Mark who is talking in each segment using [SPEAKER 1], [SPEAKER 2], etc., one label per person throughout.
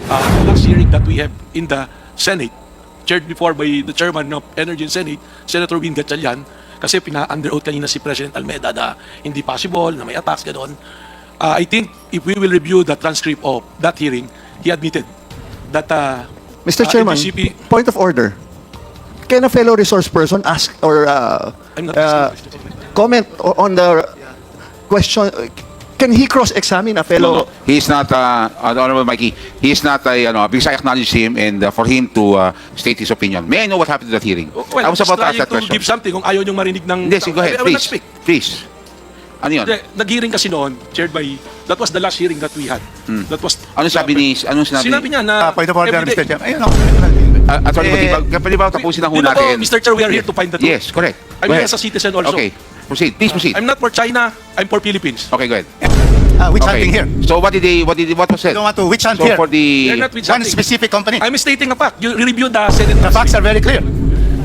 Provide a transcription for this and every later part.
[SPEAKER 1] the last hearing that we have in the Senate, chaired before by the chairman of Energy and Senate, Senator Win Gatchalian, kasi pina-under oath kanina si President Almeida na hindi possible, na may attacks, gano'n. I think if we will review the transcript of that hearing, he admitted that
[SPEAKER 2] Mr. Chairman,
[SPEAKER 1] NGCP
[SPEAKER 2] point of order. Can a fellow resource person ask or
[SPEAKER 1] I'm not
[SPEAKER 2] comment on the question? Can he cross-examine a fellow?
[SPEAKER 3] No, he's not, Honorable Mikey, he's not, because I acknowledge him and for him to state his opinion. May I know what happened to that hearing?
[SPEAKER 1] Well,
[SPEAKER 3] I was about to ask
[SPEAKER 1] trying
[SPEAKER 3] that
[SPEAKER 1] to
[SPEAKER 3] question.
[SPEAKER 1] give something kung ayaw niyong marinig ng...
[SPEAKER 3] Yes, go ahead,
[SPEAKER 1] I will not
[SPEAKER 3] please.
[SPEAKER 1] speak.
[SPEAKER 3] Please. Ano yun?
[SPEAKER 1] Nag-hearing kasi noon, chaired by... That was the last hearing that we had. That was...
[SPEAKER 3] Ano sabi ni... Anong sinabi?
[SPEAKER 1] Sinabi niya na...
[SPEAKER 4] Point of order,
[SPEAKER 1] everyday-
[SPEAKER 4] Mr. Chairman. Ayun ako.
[SPEAKER 3] Attorney Matibag, pwede ba tapusin na ho
[SPEAKER 1] You know po,
[SPEAKER 3] natin?
[SPEAKER 1] Mr. Chair, we are here to find the truth.
[SPEAKER 3] Yes, correct.
[SPEAKER 1] I'm
[SPEAKER 3] Go
[SPEAKER 1] here
[SPEAKER 3] ahead.
[SPEAKER 1] as a citizen also.
[SPEAKER 3] Okay, proceed. Please proceed.
[SPEAKER 1] I'm not for China, I'm for Philippines.
[SPEAKER 3] Okay, go ahead.
[SPEAKER 4] Which
[SPEAKER 3] Okay.
[SPEAKER 4] hunting here?
[SPEAKER 3] So what was said?
[SPEAKER 4] You don't want to which hunt
[SPEAKER 3] So
[SPEAKER 4] here?
[SPEAKER 3] for the...
[SPEAKER 1] They're not with
[SPEAKER 4] One
[SPEAKER 1] something.
[SPEAKER 4] specific company.
[SPEAKER 1] I'm stating a fact. You reviewed the Senate.
[SPEAKER 4] The facts are very clear.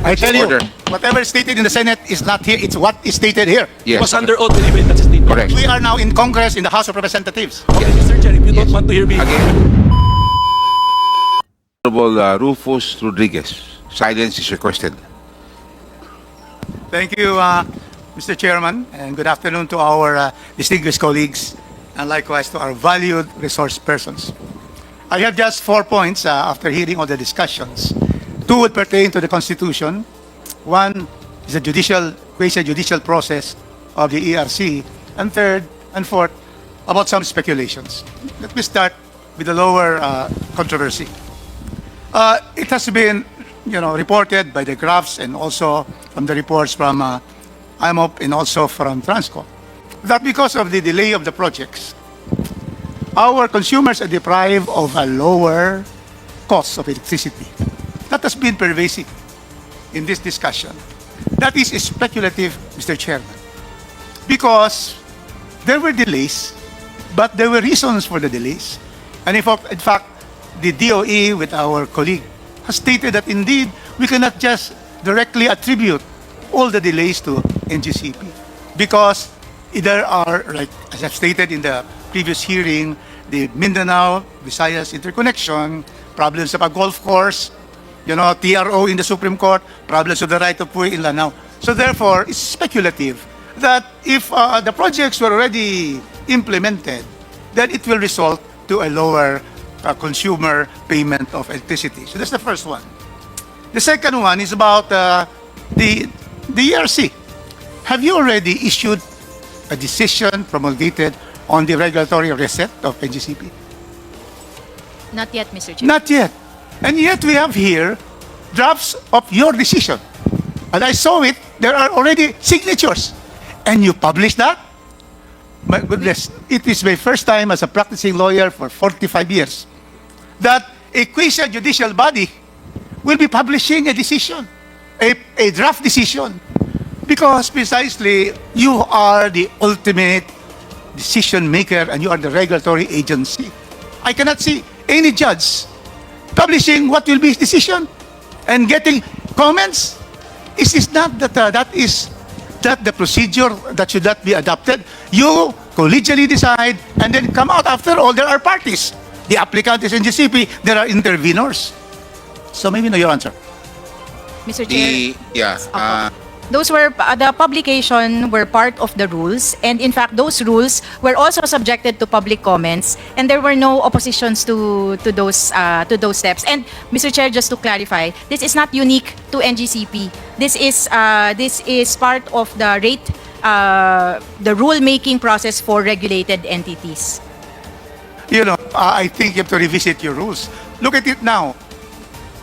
[SPEAKER 4] I tell you,
[SPEAKER 3] Order.
[SPEAKER 4] whatever is stated in the Senate is not here. It's what is stated here.
[SPEAKER 1] It
[SPEAKER 3] Yes.
[SPEAKER 1] was under oath when he made that statement.
[SPEAKER 3] Correct.
[SPEAKER 4] We are now in Congress, in the House of Representatives.
[SPEAKER 1] Okay, Mr. Chair, if you don't
[SPEAKER 3] Yes.
[SPEAKER 1] want to hear me...
[SPEAKER 3] Again. Honorable Rufus Rodriguez, silence is requested.
[SPEAKER 4] Thank you, Mr. Chairman, and good afternoon to our distinguished colleagues, and likewise to our valued resource persons. I have just 4 points after hearing all the discussions. 2 would pertain to the Constitution. 1 is the quasi-judicial process of the ERC, and 3rd and 4th about some speculations. Let me start with the lower controversy. It has been, reported by the graphs and also from the reports from IMOP and also from Transco that because of the delay of the projects, our consumers are deprived of a lower cost of electricity. That has been pervasive in this discussion. That is speculative, Mr. Chairman, because there were delays, but there were reasons for the delays. And in fact, the DOE with our colleague has stated that indeed we cannot just directly attribute all the delays to NGCP because there are, like as I've stated in the previous hearing, the Mindanao Visayas interconnection, problems of a golf course, TRO in the Supreme Court, problems of the right of way in Lanao. So therefore, it's speculative that if the projects were already implemented, then it will result to a lower consumer payment of electricity. So that's the first one. The second one is about the ERC. Have you already issued a decision promulgated on the regulatory reset of NGCP?
[SPEAKER 5] Not yet, Mr. Chair.
[SPEAKER 4] Not yet. And yet we have here drafts of your decision. And I saw it, there are already signatures. And you publish that? My goodness, it is my first time as a practicing lawyer for 45 years that a quasi-judicial body will be publishing a decision, a draft decision, because precisely you are the ultimate decision maker and you are the regulatory agency. I cannot see any judge publishing what will be his decision and getting comments. Is this not that is that the procedure that should not be adopted? You collegially decide and then come out. After all, there are parties. The applicant is NGCP. There are intervenors. So maybe know your answer.
[SPEAKER 5] Mr. Chair.
[SPEAKER 3] Yeah.
[SPEAKER 5] Those were the publication were part of the rules, and in fact, those rules were also subjected to public comments, and there were no oppositions to those steps. And Mr. Chair, just to clarify, this is not unique to NGCP. This is part of the the rule-making process for regulated entities.
[SPEAKER 4] I think you have to revisit your rules. Look at it now.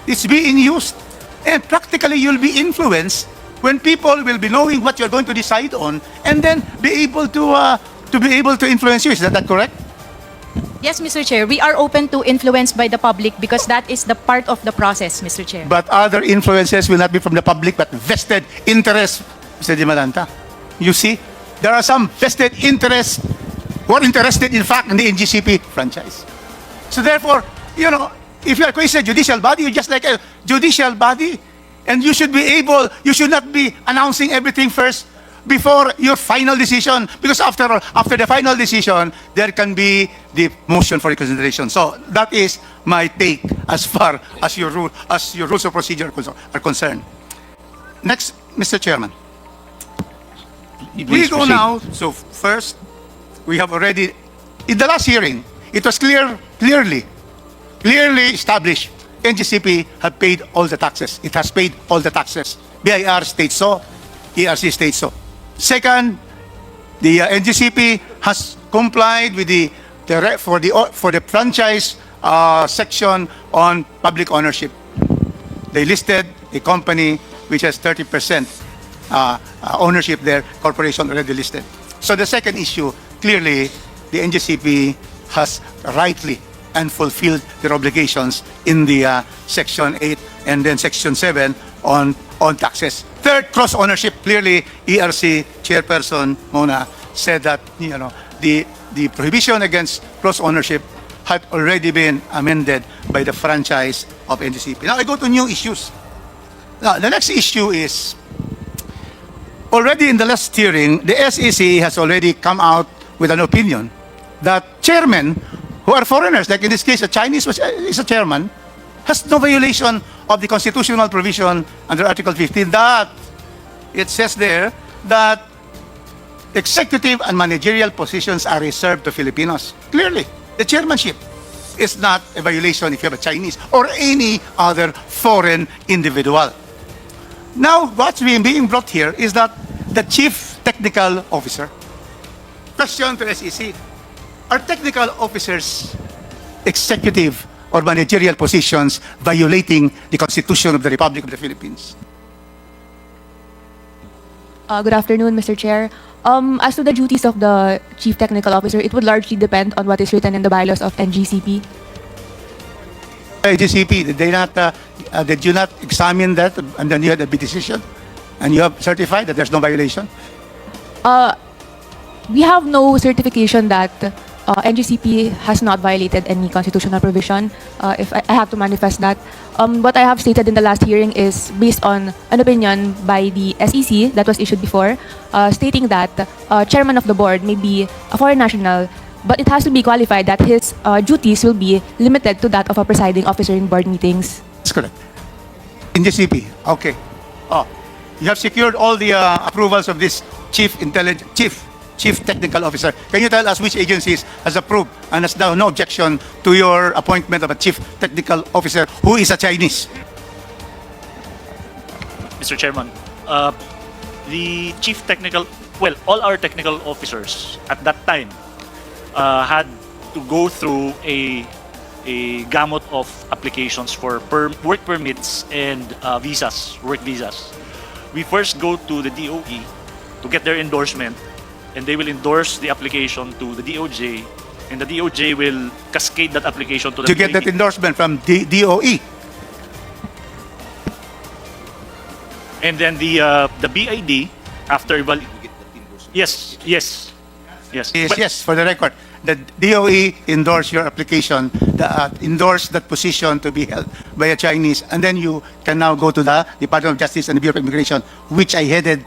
[SPEAKER 4] It's being used, and practically you'll be influenced when people will be knowing what you're going to decide on, and then be able to influence you. Is that correct?
[SPEAKER 5] Yes, Mr. Chair, we are open to influence by the public because that is the part of the process, Mr. Chair.
[SPEAKER 4] But other influences will not be from the public, but vested interests, Mr. Dimalanta. You see, there are some vested interests who are interested, in fact, in the NGCP franchise. So therefore, if you are a judicial body, you're just like a judicial body, and you should not be announcing everything first before your final decision, because after the final decision, there can be the motion for reconsideration. So that is my take as far as your rules of procedure are concerned. Next, Mr. Chairman. We
[SPEAKER 3] Please
[SPEAKER 4] go
[SPEAKER 3] proceed.
[SPEAKER 4] now. So first, we have already, in the last hearing, it was clearly established NGCP have paid all the taxes. It has paid all the taxes. BIR states so, ERC states so. Second, the NGCP has complied with for the franchise section on public ownership. They listed a company which has 30% ownership there, corporation already listed. So the second issue, clearly, the NGCP has rightly and fulfilled their obligations in the Section 8 and then Section 7 on taxes. Third, cross ownership. Clearly, ERC Chairperson Mona said that the prohibition against cross ownership had already been amended by the franchise of NGCP. Now I go to new issues. Now the next issue is already in the last hearing, the SEC has already come out with an opinion that chairmen who are foreigners, like in this case, a Chinese is a chairman, has no violation of the constitutional provision under Article 15 that it says there that executive and managerial positions are reserved to Filipinos. Clearly, the chairmanship is not a violation if you have a Chinese or any other foreign individual. Now, what's being brought here is that the chief technical officer, question to SEC, are technical officers executive or managerial positions violating the Constitution of the Republic of the Philippines?
[SPEAKER 6] Good afternoon, Mr. Chair. As to the duties of the Chief Technical Officer, it would largely depend on what is written in the bylaws of NGCP.
[SPEAKER 4] GCP, did you not examine that and then you had a decision and you have certified that there's no violation?
[SPEAKER 6] We have no certification that NGCP has not violated any constitutional provision. If I have to manifest that. What I have stated in the last hearing is based on an opinion by the SEC that was issued before, stating that chairman of the board may be a foreign national, but it has to be qualified that his duties will be limited to that of a presiding officer in board meetings.
[SPEAKER 4] That's correct. In GCP, okay. Oh, you have secured all the approvals of this chief technical officer. Can you tell us which agencies has approved and has now no objection to your appointment of a chief technical officer who is a Chinese?
[SPEAKER 7] Mr. Chairman, the chief technical, all our technical officers at that time had to go through a gamut of applications for work permits and work visas. We first go to the DOE to get their endorsement, and they will endorse the application to the DOJ, and the DOJ will cascade that application to the
[SPEAKER 4] To get that endorsement from DOE.
[SPEAKER 7] And then the BID after yes.
[SPEAKER 4] Yes, for the record. The DOE endorsed your application, endorsed that position to be held by a Chinese, and then you can now go to the Department of Justice and the Bureau of Immigration, which I headed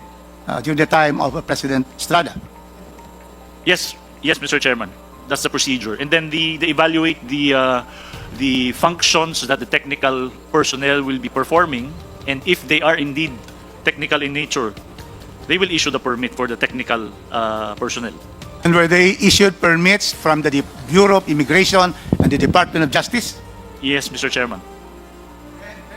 [SPEAKER 4] during the time of President Estrada.
[SPEAKER 7] Yes, Mr. Chairman. That's the procedure. And then they evaluate the functions that the technical personnel will be performing, and if they are indeed technical in nature, they will issue the permit for the technical personnel.
[SPEAKER 4] And were they issued permits from the Bureau of Immigration and the Department of Justice?
[SPEAKER 7] Yes, Mr. Chairman.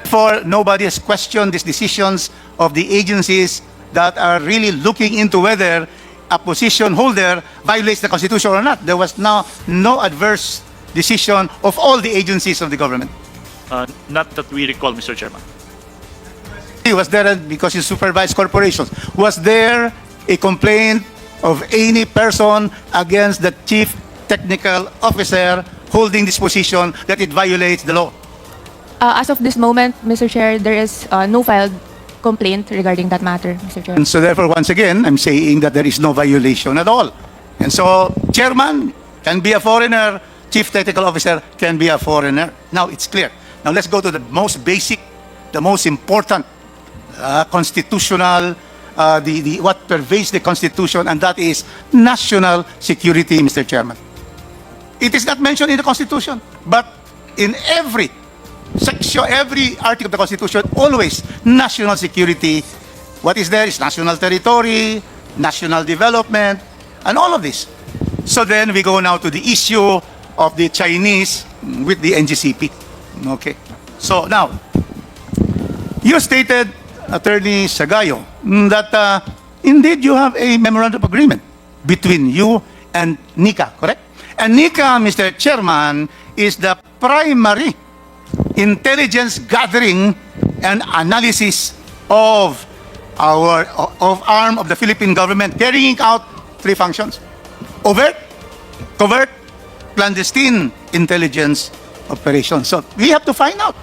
[SPEAKER 4] For nobody has questioned these decisions of the agencies that are really looking into whether a position holder violates the Constitution or not. There was now no adverse decision of all the agencies of the government.
[SPEAKER 7] Not that we recall, Mr. Chairman.
[SPEAKER 4] Was there, because you supervise corporations, was there a complaint of any person against the chief technical officer holding this position that it violates the law?
[SPEAKER 6] As of this moment, Mr. Chair, there is no filed complaint regarding that matter, Mr. Chair.
[SPEAKER 4] And so therefore, once again, I'm saying that there is no violation at all. And so, chairman can be a foreigner, chief technical officer can be a foreigner. Now, it's clear. Now, let's go to the most basic, the most important constitutional, what pervades the Constitution, and that is national security, Mr. Chairman. It is not mentioned in the Constitution, but in every section, every article of the Constitution, always national security. What is there is national territory, national development, and all of this. So then we go now to the issue of the Chinese with the NGCP. Okay. So now, you stated, Attorney Sagayo, that indeed you have a memorandum of agreement between you and NICA, correct? And NICA, Mr. Chairman, is the primary intelligence gathering and analysis of arm of the Philippine government, carrying out three functions: overt, covert, clandestine intelligence operations. So we have to find out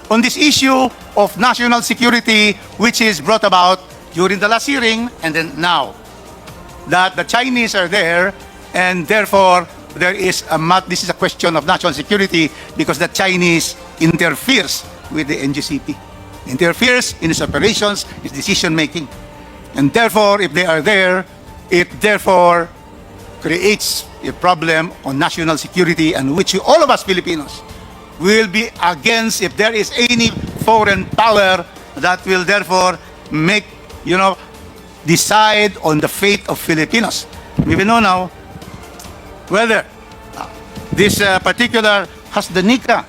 [SPEAKER 4] on this issue of national security, which is brought about during the last hearing and then now, that the Chinese are there, and therefore there is this is a question of national security because the Chinese interferes with the NGCP, interferes in its operations, its decision making, and therefore if they are there, it therefore creates a problem on national security, and which all of us Filipinos will be against if there is any foreign power that will therefore make, decide on the fate of Filipinos. We will know now whether this particular, has the NICA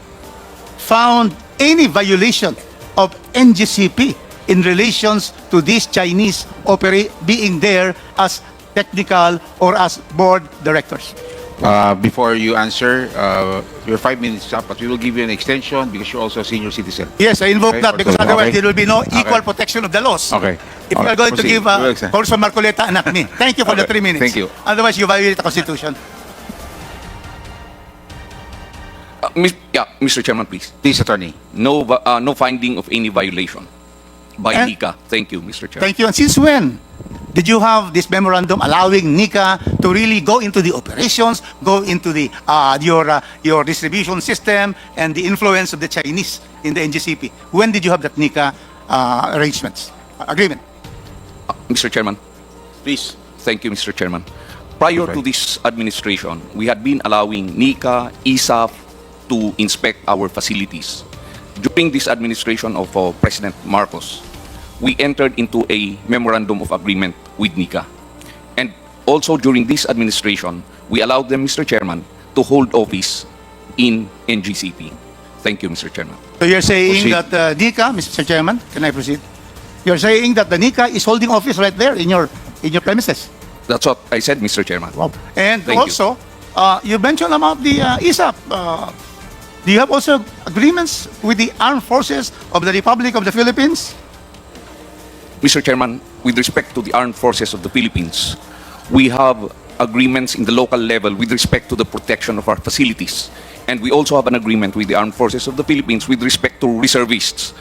[SPEAKER 4] found any violation of NGCP in relations to these Chinese being there as technical or as board directors?
[SPEAKER 3] Before you answer, your 5 minutes up, but we will give you an extension because you're also a senior citizen.
[SPEAKER 4] Yes, I invoke
[SPEAKER 3] Okay,
[SPEAKER 4] that because
[SPEAKER 3] okay.
[SPEAKER 4] otherwise there will be no
[SPEAKER 3] Okay.
[SPEAKER 4] equal protection of the laws.
[SPEAKER 3] Okay.
[SPEAKER 4] If you
[SPEAKER 3] Okay,
[SPEAKER 4] are going to
[SPEAKER 3] proceed.
[SPEAKER 4] give
[SPEAKER 3] We will extend.
[SPEAKER 4] Congressman Marcoleta and not me. Thank you for the
[SPEAKER 3] Okay,
[SPEAKER 4] 3 minutes.
[SPEAKER 3] thank you.
[SPEAKER 4] Otherwise, you violate the Constitution.
[SPEAKER 8] Mr. Chairman, please.
[SPEAKER 3] Please, attorney.
[SPEAKER 8] No finding of any violation by
[SPEAKER 4] And-
[SPEAKER 8] NICA. Thank you, Mr. Chairman.
[SPEAKER 4] Thank you. And since when did you have this memorandum allowing NICA to really go into the operations, go into the your distribution system and the influence of the Chinese in the NGCP? When did you have that NICA agreement?
[SPEAKER 8] Mr. Chairman,
[SPEAKER 3] Please.
[SPEAKER 8] thank you, Mr. Chairman. Prior to this administration, we had been allowing NICA, ISAF to inspect our facilities. During this administration of President Marcos, we entered into a memorandum of agreement with NICA. And also during this administration, we allowed them, Mr. Chairman, to hold office in NGCP. Thank you, Mr. Chairman.
[SPEAKER 4] So you're saying
[SPEAKER 3] Proceed.
[SPEAKER 4] that NICA, Mr. Chairman, can I proceed? You're saying that the NICA is holding office right there in your premises.
[SPEAKER 8] That's what I said, Mr. Chairman.
[SPEAKER 4] Wow. And
[SPEAKER 8] Thank you.
[SPEAKER 4] also, you mentioned about the ISAP. Do you have also agreements with the armed forces of the Republic of the Philippines?
[SPEAKER 8] Mr. Chairman, with respect to the armed forces of the Philippines, we have agreements in the local level with respect to the protection of our facilities. And we also have an agreement with the armed forces of the Philippines with respect to reservists.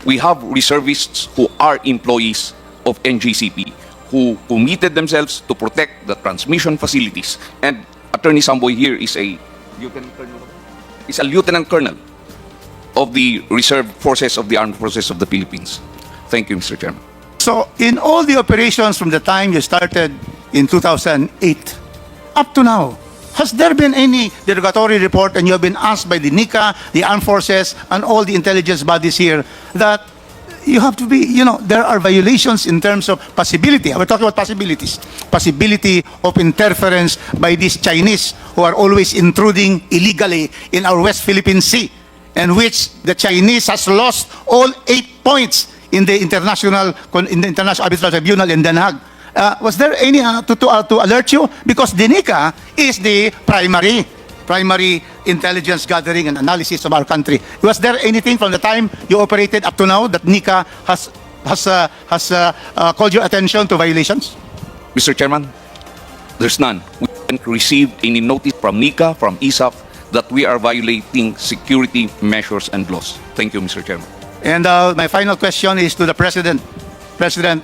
[SPEAKER 8] We have reservists who are employees of NGCP who committed themselves to protect the transmission facilities. And Attorney Samboy here is a lieutenant colonel of the reserve forces of the armed forces of the Philippines. Thank you, Mr. Chairman.
[SPEAKER 4] So, in all the operations from the time you started in 2008 up to now, has there been any derogatory report and you have been asked by the NICA, the armed forces, and all the intelligence bodies here that you have to be, there are violations in terms of possibility. We're talking about possibilities. Possibility of interference by these Chinese who are always intruding illegally in our West Philippine Sea, and which the Chinese has lost all 8 points in the International Arbitral Tribunal in Den Haag. Was there any to alert you? Because the NICA is the primary intelligence gathering and analysis of our country. Was there anything from the time you operated up to now that NICA has called your attention to violations?
[SPEAKER 8] Mr. Chairman, there's none. We haven't received any notice from NICA, from ISAF, that we are violating security measures and laws. Thank you, Mr. Chairman.
[SPEAKER 4] And my final question is to the President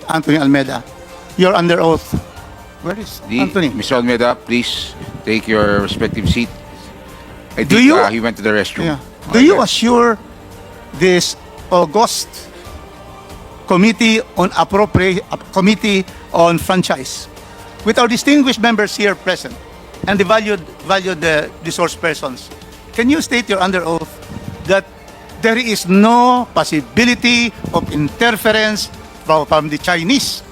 [SPEAKER 4] Anthony Almeida. You're under oath. Where is Anthony?
[SPEAKER 3] Mr. Almeida, please take your respective seat. I
[SPEAKER 4] Do
[SPEAKER 3] think
[SPEAKER 4] you-
[SPEAKER 3] he went to the restroom.
[SPEAKER 4] Yeah. Do you assure this august committee on committee on franchise, with our distinguished members here present and the valued resource persons, can you state you're under oath that there is no possibility of interference from the Chinese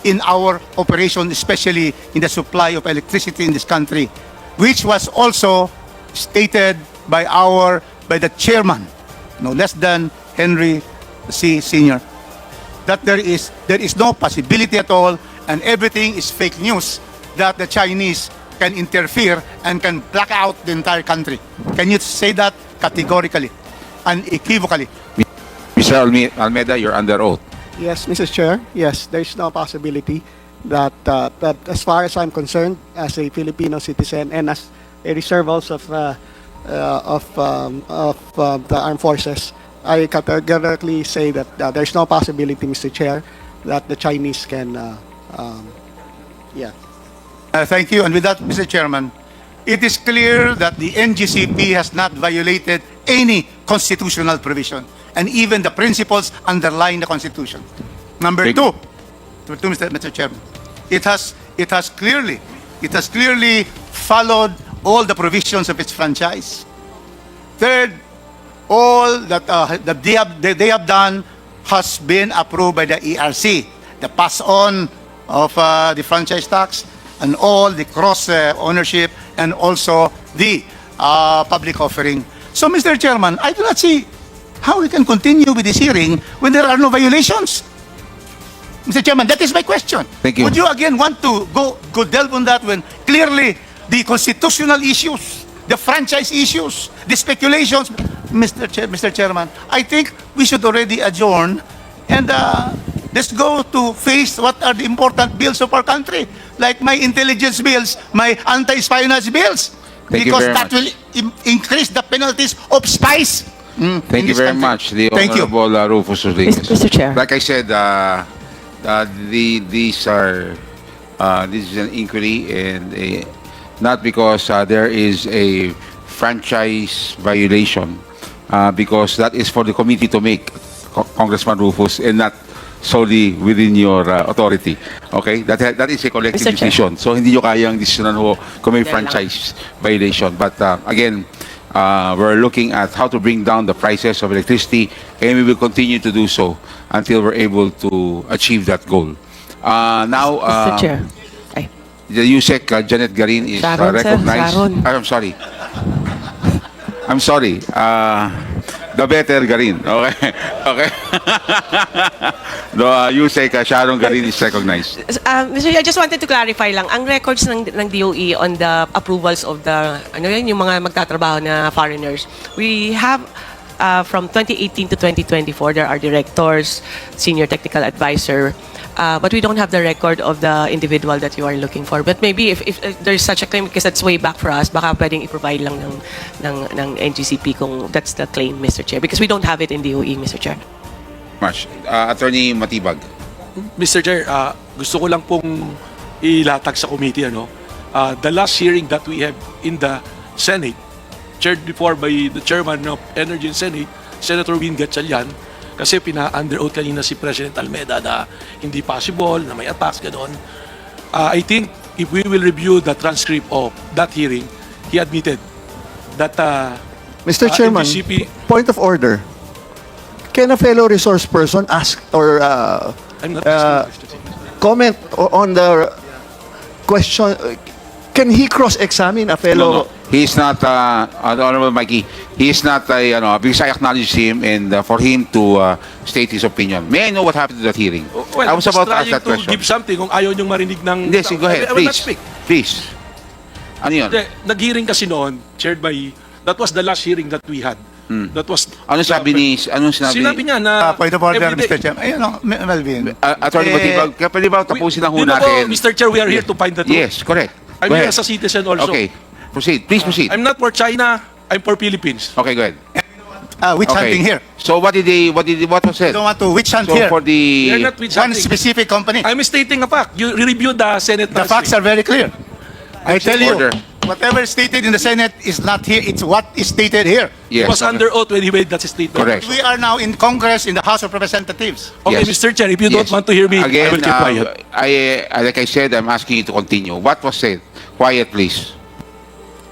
[SPEAKER 4] in our operation, especially in the supply of electricity in this country, which was also stated by the chairman, no less than Henry C. Sr., that there is no possibility at all, and everything is fake news that the Chinese can interfere and can black out the entire country. Can you say that categorically, unequivocally?
[SPEAKER 3] Mr. Almeida, you're under oath.
[SPEAKER 9] Yes, Mr. Chair. Yes, there's no possibility that, as far as I'm concerned, as a Filipino citizen and as a reserve also of the armed forces, I categorically say that there's no possibility, Mr. Chair, that the Chinese can, yeah.
[SPEAKER 4] Thank you. And with that, Mr. Chairman, it is clear that the NGCP has not violated any constitutional provision, and even the principles underlying the Constitution. Number
[SPEAKER 3] Thank
[SPEAKER 4] two, Mr. Chairman, it has clearly followed all the provisions of its franchise. Third, all that they have done has been approved by the ERC. The pass on of the franchise tax and all the cross ownership and also the public offering. So, Mr. Chairman, I do not see how we can continue with this hearing when there are no violations. Mr. Chairman, that is my question.
[SPEAKER 3] Thank you.
[SPEAKER 4] Would you again want to go delve on that when clearly the constitutional issues, the franchise issues, the speculations, Mr. Chairman, I think we should already adjourn and let's go to face what are the important bills of our country, like my intelligence bills, my anti-espionage bills,
[SPEAKER 3] Thank you
[SPEAKER 4] because
[SPEAKER 3] very
[SPEAKER 4] that
[SPEAKER 3] much.
[SPEAKER 4] will increase the penalties of spies.
[SPEAKER 3] Thank you very much, the
[SPEAKER 4] Thank you.
[SPEAKER 3] Honorable Rufus Rodriguez.
[SPEAKER 10] Mr. Chair.
[SPEAKER 3] Like I said, this is an inquiry, and not because there is a franchise violation, because that is for the committee to make, Congressman Rufus, and not solely within your authority. Okay? That is a collective
[SPEAKER 10] Mr. Chair.
[SPEAKER 3] decision. So hindi nyo kayang decisionan ho kung may franchise violation. But again, we're looking at how to bring down the prices of electricity, and we will continue to do so until we're able to achieve that goal. Now,
[SPEAKER 10] Mr. Chair. Ay,
[SPEAKER 3] the USEC Janet Garin is
[SPEAKER 10] Sharon, sir,
[SPEAKER 3] recognized.
[SPEAKER 10] Sharon.
[SPEAKER 3] I'm sorry. I'm sorry. The better Garin. Okay. Okay. No, USEC Sharon Garin is recognized.
[SPEAKER 10] Mr. Chair, I just wanted to clarify lang, ang records ng DOE on the approvals of the, yung mga magtatrabaho na foreigners, we have from 2018 to 2024, there are directors, senior technical advisor, but we don't have the record of the individual that you are looking for. But maybe if there's such a claim, because that's way back for us, baka pwedeng i-provide lang ng NGCP kung that's the claim, Mr. Chair, because we don't have it in DOE, Mr. Chair.
[SPEAKER 3] Much. Attorney Matibag.
[SPEAKER 1] Mr. Chair, gusto ko lang pong ilatag sa committee, the last hearing that we have in the Senate, chaired before by the chairman of Energy and Senate, Senator Win Gatchalian, kasi pina-under oath kanina si President Almeida na hindi possible, na may attacks, gano'n. I think if we will review the transcript of that hearing, he admitted that
[SPEAKER 2] Mr. Chairman,
[SPEAKER 1] NGCP
[SPEAKER 2] point of order. Can a fellow resource person ask or
[SPEAKER 1] I'm not asking
[SPEAKER 2] comment on the question? Can he cross-examine a fellow?
[SPEAKER 3] No. He's not, Honorable Mikey, he is not, because I acknowledge him and for him to state his opinion. May I know what happened to that hearing?
[SPEAKER 1] Well,
[SPEAKER 3] I was about to ask that
[SPEAKER 1] trying
[SPEAKER 3] question.
[SPEAKER 1] to give something kung ayaw niyong marinig ng...
[SPEAKER 3] Yes, go ahead,
[SPEAKER 1] I will not
[SPEAKER 3] please.
[SPEAKER 1] speak.
[SPEAKER 3] Please. Ano yun?
[SPEAKER 1] Nag-hearing kasi noon, chaired by... That was the last hearing that we had. That was...
[SPEAKER 3] Ano sabi ni... Anong
[SPEAKER 1] Sinabi niya na...
[SPEAKER 4] Point of order,
[SPEAKER 1] every day-
[SPEAKER 4] Mr. Chairman. Ayun, Melvin.
[SPEAKER 3] Attorney Matibag, kaya pwede ba tapusin ang
[SPEAKER 1] Di
[SPEAKER 3] huna
[SPEAKER 1] ba po,
[SPEAKER 3] natin?
[SPEAKER 1] Mr. Chair, we are here to find the truth.
[SPEAKER 3] Yes, correct.
[SPEAKER 1] I'm
[SPEAKER 3] Go
[SPEAKER 1] here
[SPEAKER 3] ahead.
[SPEAKER 1] as a citizen also.
[SPEAKER 3] Okay. Proceed. Please proceed.
[SPEAKER 1] I'm not for China, I'm for Philippines.
[SPEAKER 3] Okay, go ahead.
[SPEAKER 4] Witch hunting here.
[SPEAKER 3] So what was said?
[SPEAKER 4] You don't want to witch hunt
[SPEAKER 3] So
[SPEAKER 4] here.
[SPEAKER 3] for
[SPEAKER 1] We are
[SPEAKER 3] the...
[SPEAKER 1] not with
[SPEAKER 4] One
[SPEAKER 1] something.
[SPEAKER 4] specific company.
[SPEAKER 1] I'm stating a fact. You reviewed the Senate
[SPEAKER 4] The facts are very clear. I tell you,
[SPEAKER 3] Order.
[SPEAKER 4] whatever is stated in the Senate is not here. It's what is stated here.
[SPEAKER 1] He
[SPEAKER 3] Yes.
[SPEAKER 1] was under oath when he made that statement.
[SPEAKER 3] Correct.
[SPEAKER 4] We are now in Congress, in the House of Representatives.
[SPEAKER 1] Okay,
[SPEAKER 3] Yes.
[SPEAKER 1] Mr. Chair, if you don't
[SPEAKER 3] Yes.
[SPEAKER 1] want to hear me,
[SPEAKER 3] Again,
[SPEAKER 1] I will keep quiet.
[SPEAKER 3] like I said, I'm asking you to continue. What was said? Quiet, please.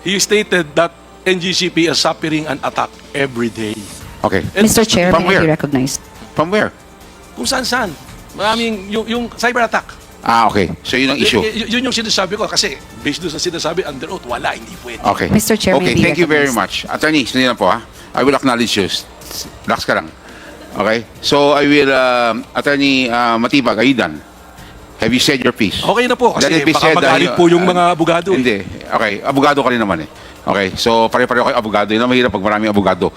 [SPEAKER 1] He stated that NGCP is suffering an attack every day.
[SPEAKER 3] Okay.
[SPEAKER 1] And
[SPEAKER 11] Mr. Chair,
[SPEAKER 3] From
[SPEAKER 11] may I
[SPEAKER 3] where?
[SPEAKER 11] be recognized?
[SPEAKER 3] From where?
[SPEAKER 1] kung saan-saan. Maraming yung cyber attack.
[SPEAKER 3] Okay. So yun ang issue.
[SPEAKER 1] Yun yung sinasabi ko kasi based doon sa sinasabi under oath, wala, hindi pwede.
[SPEAKER 3] Okay.
[SPEAKER 11] Mr. Chair,
[SPEAKER 3] Okay,
[SPEAKER 11] may be
[SPEAKER 3] thank you very
[SPEAKER 11] recognized.
[SPEAKER 3] much. Attorney, sundin lang po ha. I will acknowledge you. Relax ka lang. Okay? So I will, Attorney Matibag, are you done? Have you said your piece?
[SPEAKER 1] Okay na po kasi
[SPEAKER 3] Let it be
[SPEAKER 1] baka
[SPEAKER 3] said,
[SPEAKER 1] magalit po yung mga abogado.
[SPEAKER 3] Hindi. Okay, abogado ka rin naman eh. Okay, so pare-pareho kayo abogado. Yun ang mahirap pag maraming abogado.